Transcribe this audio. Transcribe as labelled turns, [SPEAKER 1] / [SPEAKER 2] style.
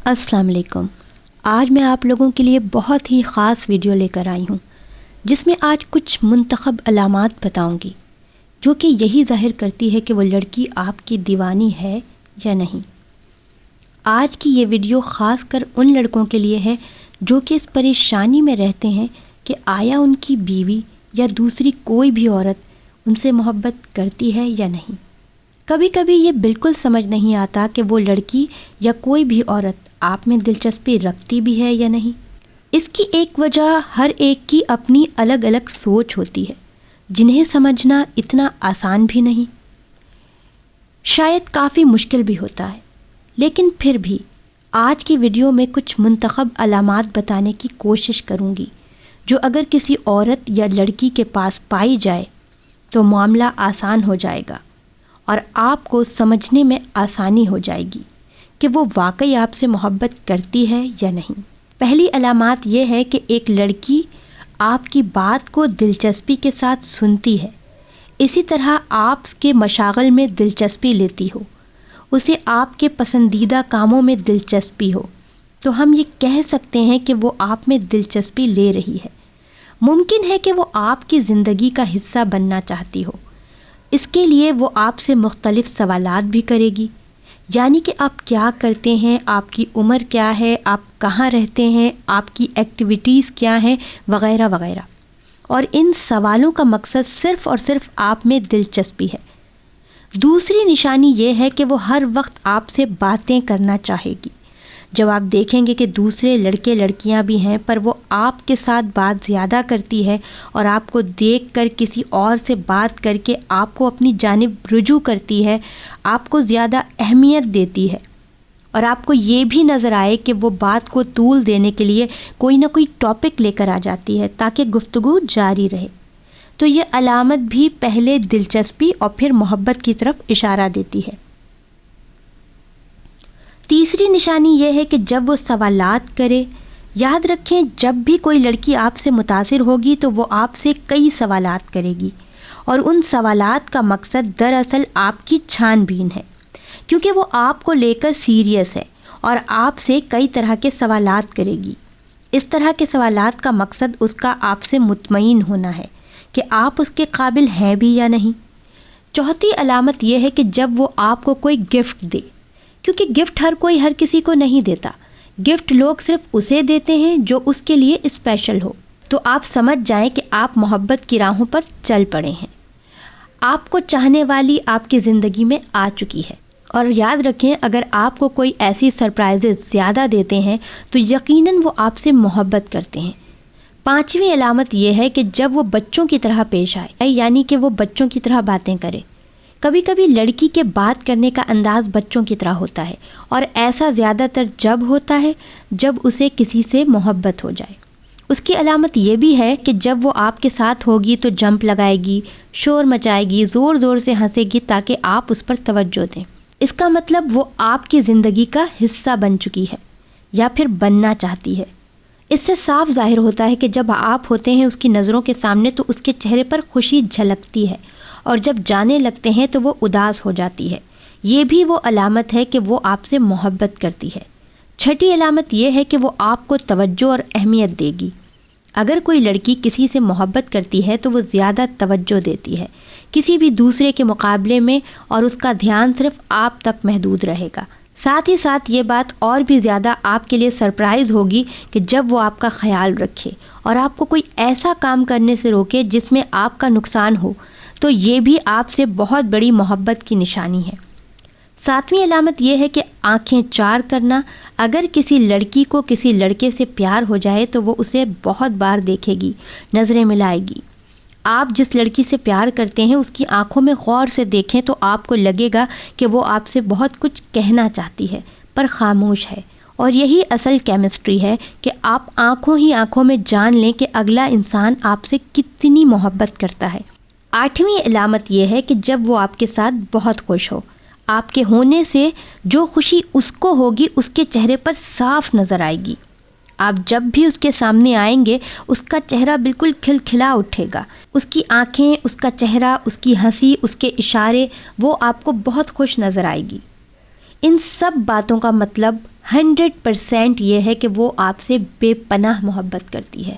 [SPEAKER 1] السلام علیکم۔ آج میں آپ لوگوں کے لیے بہت ہی خاص ویڈیو لے کر آئی ہوں جس میں آج کچھ منتخب علامات بتاؤں گی جو کہ یہی ظاہر کرتی ہے کہ وہ لڑکی آپ کی دیوانی ہے یا نہیں۔ آج کی یہ ویڈیو خاص کر ان لڑکوں کے لیے ہے جو کہ اس پریشانی میں رہتے ہیں کہ آیا ان کی بیوی یا دوسری کوئی بھی عورت ان سے محبت کرتی ہے یا نہیں۔ کبھی کبھی یہ بالکل سمجھ نہیں آتا کہ وہ لڑکی یا کوئی بھی عورت آپ میں دلچسپی رکھتی بھی ہے یا نہیں۔ اس کی ایک وجہ ہر ایک کی اپنی الگ الگ سوچ ہوتی ہے جنہیں سمجھنا اتنا آسان بھی نہیں، شاید کافی مشکل بھی ہوتا ہے، لیکن پھر بھی آج کی ویڈیو میں کچھ منتخب علامات بتانے کی کوشش کروں گی جو اگر کسی عورت یا لڑکی کے پاس پائی جائے تو معاملہ آسان ہو جائے گا اور آپ کو سمجھنے میں آسانی ہو جائے گی کہ وہ واقعی آپ سے محبت کرتی ہے یا نہیں۔ پہلی علامات یہ ہے کہ ایک لڑکی آپ کی بات کو دلچسپی کے ساتھ سنتی ہے، اسی طرح آپ کے مشاغل میں دلچسپی لیتی ہو، اسے آپ کے پسندیدہ کاموں میں دلچسپی ہو، تو ہم یہ کہہ سکتے ہیں کہ وہ آپ میں دلچسپی لے رہی ہے۔ ممکن ہے کہ وہ آپ کی زندگی کا حصہ بننا چاہتی ہو، اس کے لیے وہ آپ سے مختلف سوالات بھی کرے گی، یعنی کہ آپ کیا کرتے ہیں، آپ کی عمر کیا ہے، آپ کہاں رہتے ہیں، آپ کی ایکٹیویٹیز کیا ہیں، وغیرہ وغیرہ، اور ان سوالوں کا مقصد صرف اور صرف آپ میں دلچسپی ہے۔ دوسری نشانی یہ ہے کہ وہ ہر وقت آپ سے باتیں کرنا چاہے گی۔ جب آپ دیکھیں گے کہ دوسرے لڑکے لڑکیاں بھی ہیں پر وہ آپ کے ساتھ بات زیادہ کرتی ہے اور آپ کو دیکھ کر کسی اور سے بات کر کے آپ کو اپنی جانب رجوع کرتی ہے، آپ کو زیادہ اہمیت دیتی ہے، اور آپ کو یہ بھی نظر آئے کہ وہ بات کو طول دینے کے لیے کوئی نہ کوئی ٹاپک لے کر آ جاتی ہے تاکہ گفتگو جاری رہے، تو یہ علامت بھی پہلے دلچسپی اور پھر محبت کی طرف اشارہ دیتی ہے۔ تیسری نشانی یہ ہے کہ جب وہ سوالات کرے، یاد رکھیں جب بھی کوئی لڑکی آپ سے متاثر ہوگی تو وہ آپ سے کئی سوالات کرے گی، اور ان سوالات کا مقصد دراصل آپ کی چھان بین ہے، کیونکہ وہ آپ کو لے کر سیریس ہے اور آپ سے کئی طرح کے سوالات کرے گی۔ اس طرح کے سوالات کا مقصد اس کا آپ سے مطمئن ہونا ہے کہ آپ اس کے قابل ہیں بھی یا نہیں۔ چوتھی علامت یہ ہے کہ جب وہ آپ کو کوئی گفٹ دے، کیونکہ گفٹ ہر کوئی ہر کسی کو نہیں دیتا، گفٹ لوگ صرف اسے دیتے ہیں جو اس کے لیے اسپیشل ہو، تو آپ سمجھ جائیں کہ آپ محبت کی راہوں پر چل پڑے ہیں، آپ کو چاہنے والی آپ کی زندگی میں آ چکی ہے۔ اور یاد رکھیں اگر آپ کو کوئی ایسی سرپرائزز زیادہ دیتے ہیں تو یقیناً وہ آپ سے محبت کرتے ہیں۔ پانچویں علامت یہ ہے کہ جب وہ بچوں کی طرح پیش آئے، یعنی کہ وہ بچوں کی طرح باتیں کرے۔ کبھی کبھی لڑکی کے بات کرنے کا انداز بچوں کی طرح ہوتا ہے، اور ایسا زیادہ تر جب ہوتا ہے جب اسے کسی سے محبت ہو جائے۔ اس کی علامت یہ بھی ہے کہ جب وہ آپ کے ساتھ ہوگی تو جمپ لگائے گی، شور مچائے گی، زور زور سے ہنسے گی تاکہ آپ اس پر توجہ دیں۔ اس کا مطلب وہ آپ کی زندگی کا حصہ بن چکی ہے یا پھر بننا چاہتی ہے۔ اس سے صاف ظاہر ہوتا ہے کہ جب آپ ہوتے ہیں اس کی نظروں کے سامنے تو اس کے چہرے پر خوشی جھلکتی ہے، اور جب جانے لگتے ہیں تو وہ اداس ہو جاتی ہے۔ یہ بھی وہ علامت ہے کہ وہ آپ سے محبت کرتی ہے۔ چھٹی علامت یہ ہے کہ وہ آپ کو توجہ اور اہمیت دے گی۔ اگر کوئی لڑکی کسی سے محبت کرتی ہے تو وہ زیادہ توجہ دیتی ہے کسی بھی دوسرے کے مقابلے میں، اور اس کا دھیان صرف آپ تک محدود رہے گا۔ ساتھ ہی ساتھ یہ بات اور بھی زیادہ آپ کے لیے سرپرائز ہوگی کہ جب وہ آپ کا خیال رکھے اور آپ کو کوئی ایسا کام کرنے سے روکے جس میں آپ کا نقصان ہو، تو یہ بھی آپ سے بہت بڑی محبت کی نشانی ہے۔ ساتویں علامت یہ ہے کہ آنکھیں چار کرنا۔ اگر کسی لڑکی کو کسی لڑکے سے پیار ہو جائے تو وہ اسے بہت بار دیکھے گی، نظریں ملائے گی۔ آپ جس لڑکی سے پیار کرتے ہیں اس کی آنکھوں میں غور سے دیکھیں تو آپ کو لگے گا کہ وہ آپ سے بہت کچھ کہنا چاہتی ہے پر خاموش ہے، اور یہی اصل کیمسٹری ہے کہ آپ آنکھوں ہی آنکھوں میں جان لیں کہ اگلا انسان آپ سے کتنی محبت کرتا ہے۔ آٹھویں علامت یہ ہے کہ جب وہ آپ کے ساتھ بہت خوش ہو، آپ کے ہونے سے جو خوشی اس کو ہوگی اس کے چہرے پر صاف نظر آئے گی۔ آپ جب بھی اس کے سامنے آئیں گے اس کا چہرہ بالکل کھلکھلا اٹھے گا، اس کی آنکھیں، اس کا چہرہ، اس کی ہنسی، اس کے اشارے، وہ آپ کو بہت خوش نظر آئے گی۔ ان سب باتوں کا مطلب 100% یہ ہے کہ وہ آپ سے بے پناہ محبت کرتی ہے۔